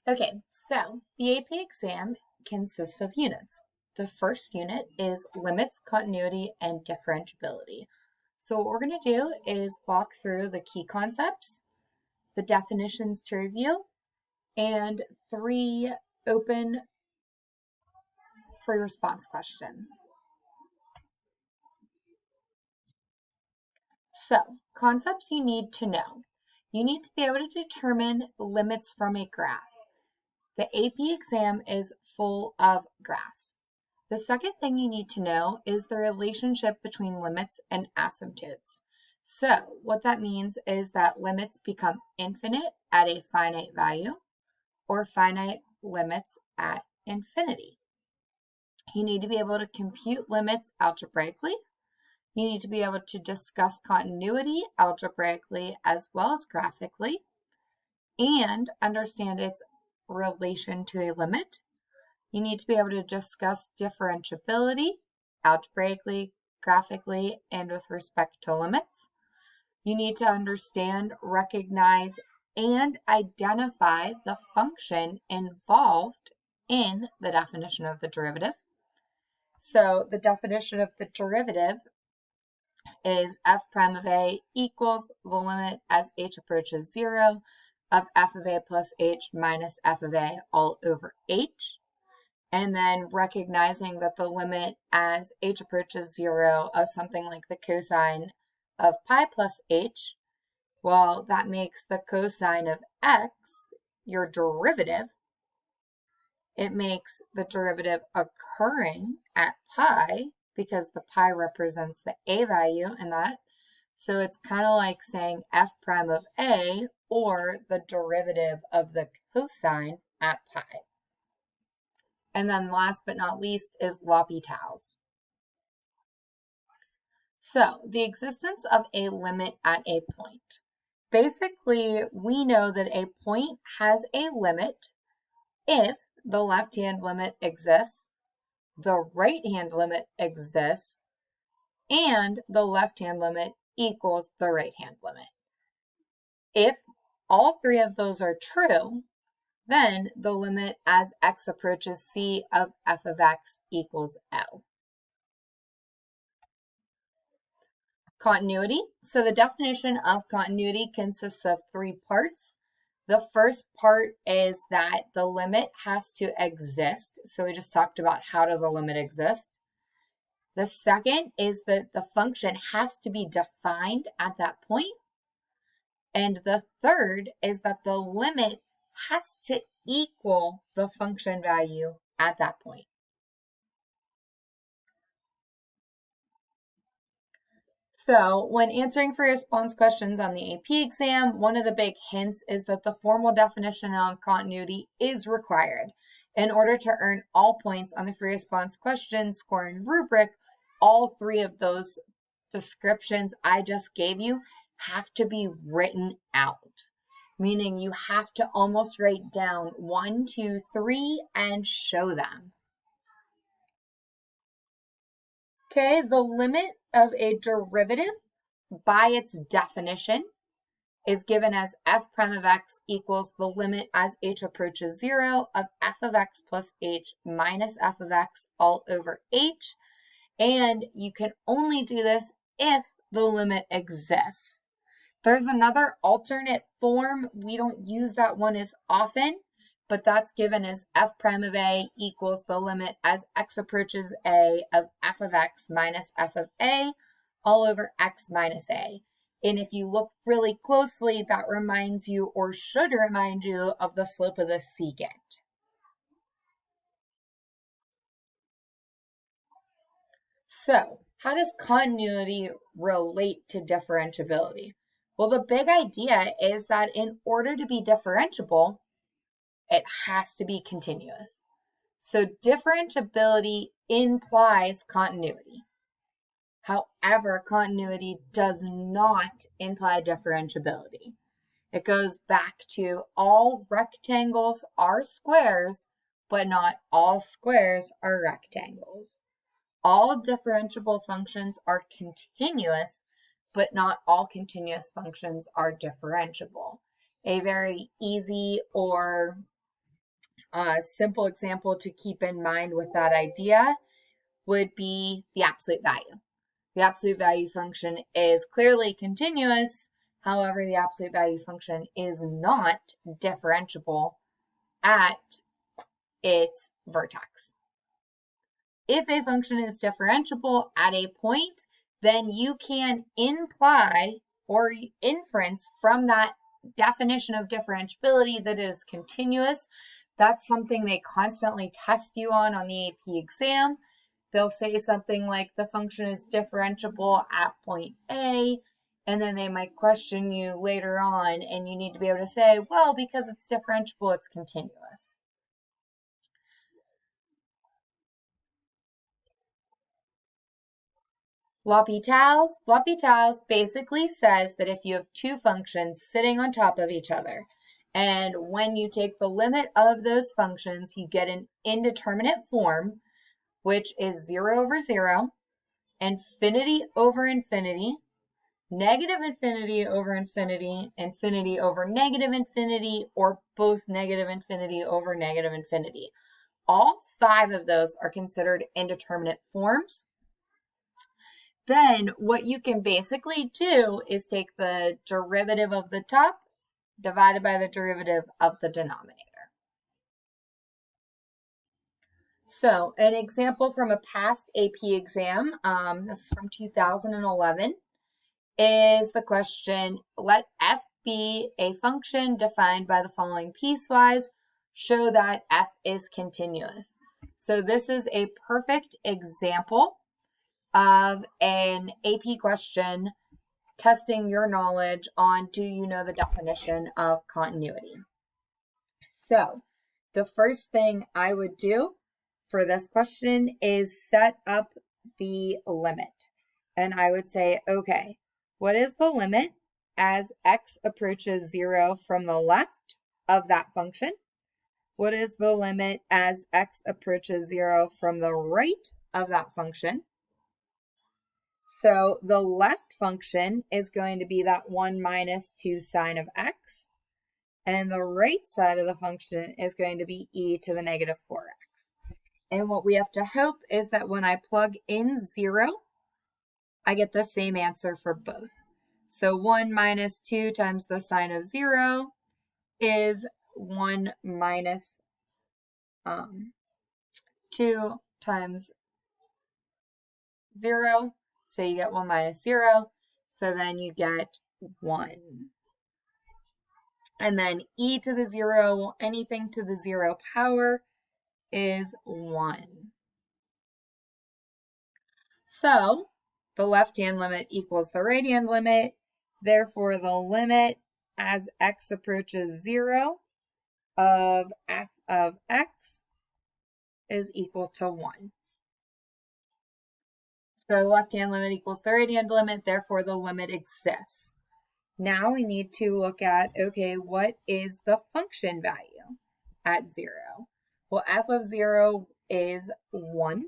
Okay, so the AP exam consists of units. The first unit is limits, continuity, and differentiability. So what we're going to do is walk through the key concepts, the definitions to review, and 3 open free response questions. So, concepts you need to know. You need to be able to determine limits from a graph. The AP exam is full of graphs. The second thing you need to know is the relationship between limits and asymptotes. So what that means is that limits become infinite at a finite value or finite limits at infinity. You need to be able to compute limits algebraically. You need to be able to discuss continuity algebraically as well as graphically and understand its relation to a limit. You need to be able to discuss differentiability algebraically, graphically, and with respect to limits. You need to understand, recognize, and identify the function involved in the definition of the derivative. So the definition of the derivative is f prime of a equals the limit as h approaches 0 of f of a plus h minus f of a all over h. And then recognizing that the limit as h approaches 0 of something like the cosine of pi plus h, well, that makes the cosine of x your derivative. It makes the derivative occurring at pi because the pi represents the a value in that. So it's kind of like saying f prime of a or the derivative of the cosine at pi. And then last but not least is L'Hopital's. So the existence of a limit at a point. Basically, we know that a point has a limit if the left-hand limit exists, the right-hand limit exists, and the left-hand limit equals the right-hand limit. If all 3 of those are true, then the limit as x approaches c of f of x equals L. Continuity. So the definition of continuity consists of 3 parts. The first part is that the limit has to exist. So we just talked about how does a limit exist. The second is that the function has to be defined at that point. And the third is that the limit has to equal the function value at that point. So when answering free response questions on the AP exam, one of the big hints is that the formal definition of continuity is required. In order to earn all points on the free response question scoring rubric, all 3 of those descriptions I just gave you have to be written out, meaning you have to almost write down 1, 2, 3 and show them. Okay, the limit of a derivative by its definition is given as f prime of x equals the limit as h approaches 0 of f of x plus h minus f of x all over h. And you can only do this if the limit exists. There's another alternate form. We don't use that one as often, but that's given as f prime of a equals the limit as x approaches a of f of x minus f of a all over x minus a. And if you look really closely, that reminds you or should remind you of the slope of the secant. So how does continuity relate to differentiability? Well, the big idea is that in order to be differentiable, it has to be continuous. So differentiability implies continuity. However, continuity does not imply differentiability. It goes back to all rectangles are squares, but not all squares are rectangles. All differentiable functions are continuous, but not all continuous functions are differentiable. A very easy or A simple example to keep in mind with that idea would be the absolute value. The absolute value function is clearly continuous. However, the absolute value function is not differentiable at its vertex. If a function is differentiable at a point, then you can imply or inference from that definition of differentiability that it is continuous. That's something they constantly test you on the AP exam. They'll say something like the function is differentiable at point A, and then they might question you later on, and you need to be able to say, well, because it's differentiable, it's continuous. L'Hopital's basically says that if you have two functions sitting on top of each other, and when you take the limit of those functions, you get an indeterminate form, which is 0 over 0, infinity over infinity, negative infinity over infinity, infinity over negative infinity, or both negative infinity over negative infinity. All 5 of those are considered indeterminate forms. Then what you can basically do is take the derivative of the top divided by the derivative of the denominator. So an example from a past AP exam, this is from 2011, is the question, let f be a function defined by the following piecewise, show that f is continuous. So this is a perfect example of an AP question testing your knowledge on do you know the definition of continuity. So the first thing I would do for this question is set up the limit. And I would say, okay, what is the limit as x approaches 0 from the left of that function? What is the limit as x approaches 0 from the right of that function? So the left function is going to be that 1 minus 2 sine of x. And the right side of the function is going to be e to the negative 4x. And what we have to hope is that when I plug in 0, I get the same answer for both. So 1 minus 2 times the sine of 0 is 1 minus 2 times 0. So you get 1 minus 0. So then you get 1. And then e to the 0, anything to the 0 power is 1. So the left-hand limit equals the right-hand limit. Therefore, the limit as x approaches 0 of f of x is equal to 1. So the left-hand limit equals the right-hand limit, therefore the limit exists. Now we need to look at, okay, what is the function value at 0? Well, f of 0 is 1.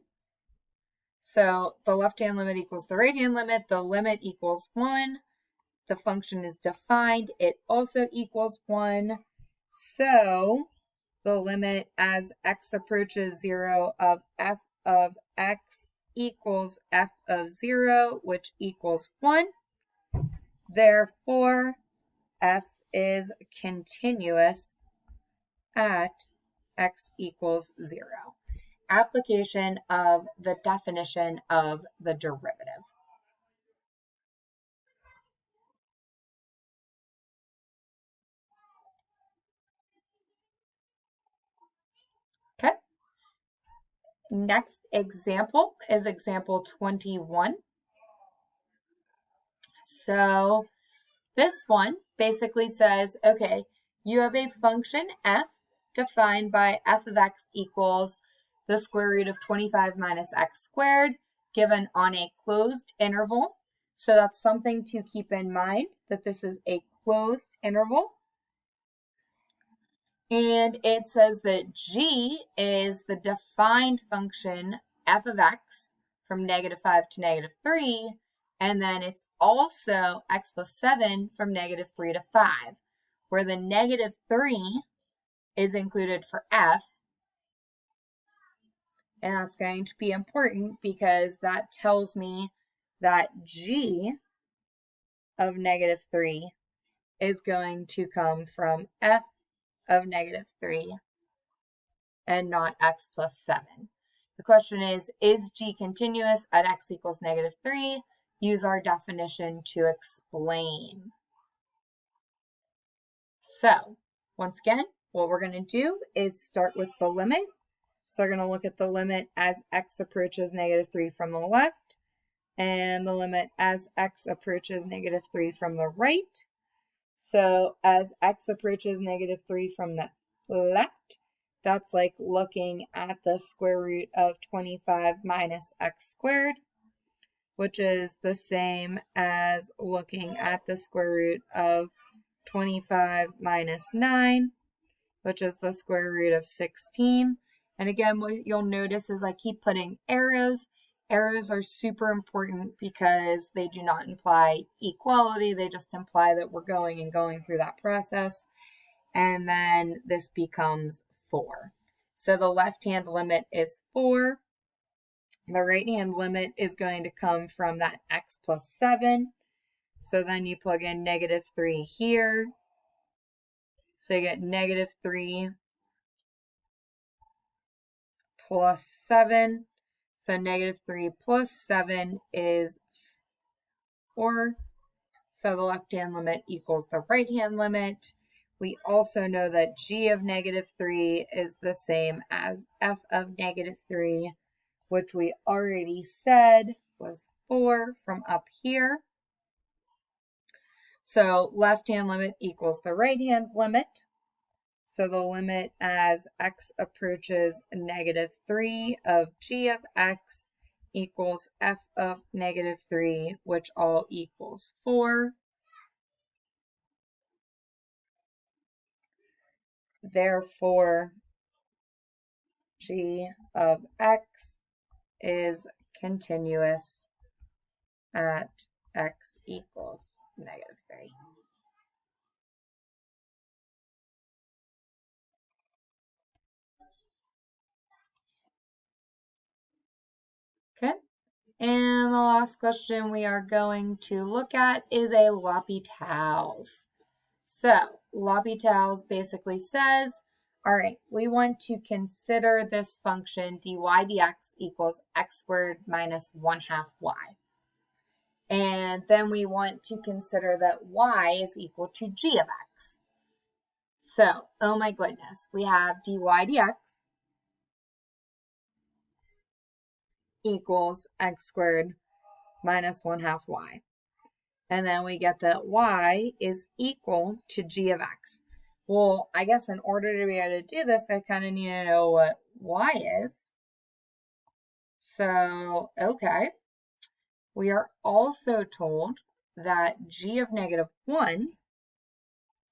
So the left-hand limit equals the right-hand limit, the limit equals 1. The function is defined, it also equals 1. So the limit as x approaches 0 of f of x equals f of 0, which equals 1. Therefore, f is continuous at x equals 0. Application of the definition of the derivative. Okay. Next example is example 21. So this one basically says, okay, you have a function f defined by f of x equals the square root of 25 minus x squared given on a closed interval. So that's something to keep in mind, that this is a closed interval. And it says that g is the defined function f of x from -5 to -3, and then it's also x plus 7 from -3 to 5, where the -3 is included for f, And that's going to be important because that tells me that g of negative 3 is going to come from f of negative 3 and not x plus 7. The question is g continuous at x equals negative 3? Use our definition to explain. So, once again, what we're going to do is start with the limit. So we're going to look at the limit as x approaches negative 3 from the left, and the limit as x approaches negative 3 from the right. So as x approaches negative 3 from the left, that's like looking at the square root of 25 minus x squared, which is the same as looking at the square root of 25 minus 9, which is the square root of 16. And again, what you'll notice is I keep putting arrows. Arrows are super important because they do not imply equality. They just imply that we're going through that process. And then this becomes 4. So the left-hand limit is 4. The right-hand limit is going to come from that x plus 7. So then you plug in negative 3 here. So you get negative 3 plus 7. So negative 3 plus 7 is 4. So the left-hand limit equals the right-hand limit. We also know that g of negative 3 is the same as f of negative 3, which we already said was 4 from up here. So left-hand limit equals the right-hand limit. So the limit as x approaches negative 3 of g of x equals f of negative 3, which all equals 4. Therefore, g of x is continuous at x equals negative 3. Okay, and the last question we are going to look at is a L'Hopital's. So L'Hopital's basically says, all right, we want to consider this function dy dx equals x squared minus 1/2 y. And then we want to consider that y is equal to g of x. So, oh my goodness, we have dy dx equals x squared minus 1/2 y. And then we get that y is equal to g of x. Well, I guess in order to be able to do this, I kind of need to know what y is. So, okay. We are also told that g of negative 1,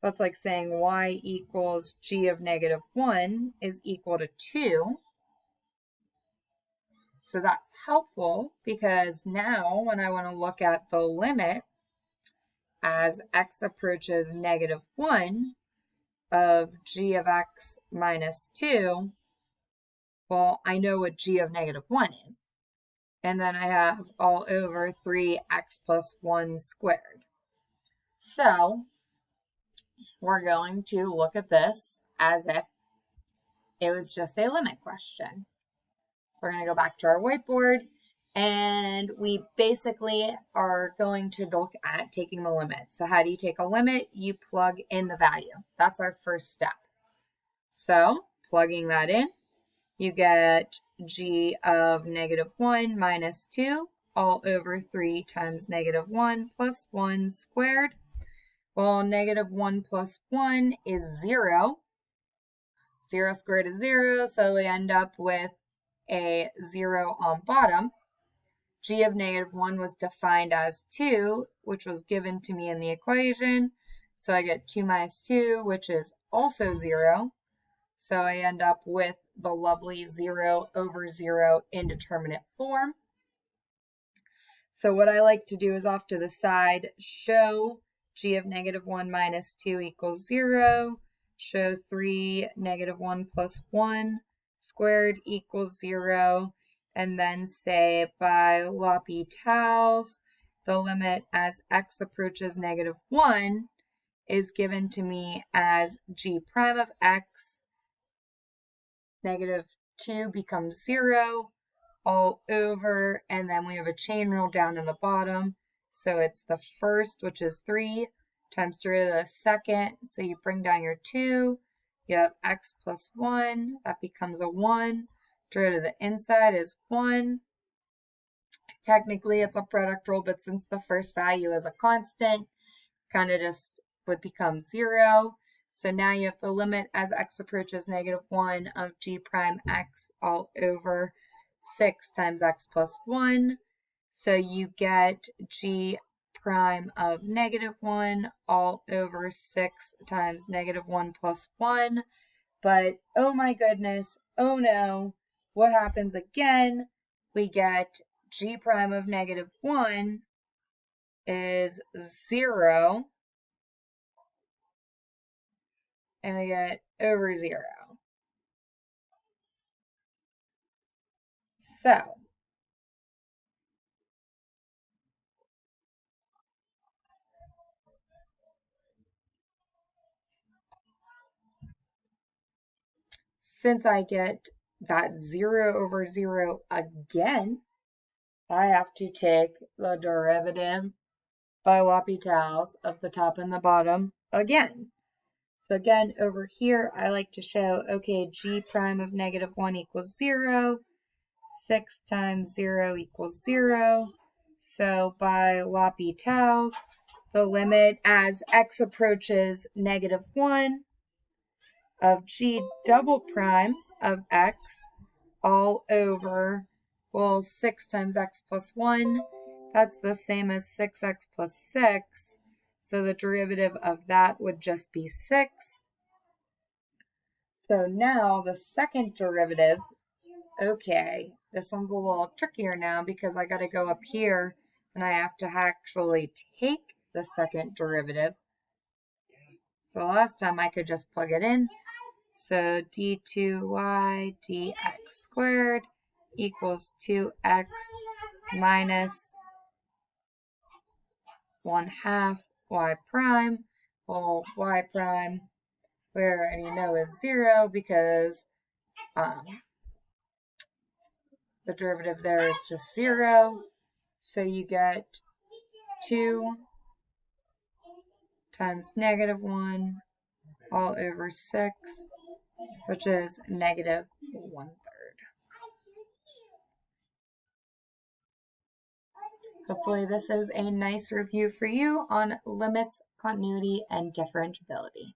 that's like saying y equals g of negative 1 is equal to 2. So that's helpful because now when I want to look at the limit as x approaches negative 1 of g of x minus 2, well, I know what g of negative 1 is. And then I have all over 3x plus 1 squared. So we're going to look at this as if it was just a limit question. So we're going to go back to our whiteboard, and we basically are going to look at taking the limit. So how do you take a limit? You plug in the value. That's our first step. So plugging that in, you get g of negative 1 minus 2 all over 3 times negative 1 plus 1 squared. Well, negative 1 plus 1 is 0. 0 squared is 0, so we end up with a 0 on bottom. G of negative 1 was defined as 2, which was given to me in the equation. So I get 2 minus 2, which is also 0. So I end up with the lovely 0 over 0 indeterminate form. So what I like to do is off to the side, show g of negative 1 minus 2 equals 0, show 3 negative 1 plus 1 squared equals 0, and then say by L'Hopital's, the limit as x approaches -1 is given to me as g prime of x, -2 becomes 0, all over, and then we have a chain rule down in the bottom. So it's the first, which is 3, times derivative of the second. So you bring down your 2, you have x plus 1, that becomes a 1. Derivative of the inside is 1. Technically, it's a product rule, but since the first value is a constant, kind of just would become 0. So now you have the limit as x approaches -1 of g prime x all over 6 times x plus 1. So you get g prime of -1 all over 6 times -1 plus 1. But oh my goodness, oh no, what happens again? We get g prime of -1 is 0. And we get over 0. So since I get that 0 over 0 again, I have to take the derivative by L'Hopital's of the top and the bottom again. So again, over here, I like to show, okay, g prime of -1 equals 0. 6 times 0 equals 0. So by L'Hopital's, the limit as x approaches -1 of g double prime of x all over, well, 6 times x plus 1, that's the same as 6x plus 6. So the derivative of that would just be 6. So now the second derivative, okay, this one's a little trickier now because I got to go up here and I have to actually take the second derivative. So last time I could just plug it in. So d2y dx squared equals 2x minus 1/2 y prime. Well, y prime, we already know is 0 because the derivative there is just 0. So you get 2 times -1 all over 6, which is -1/3. Hopefully this is a nice review for you on limits, continuity, and differentiability.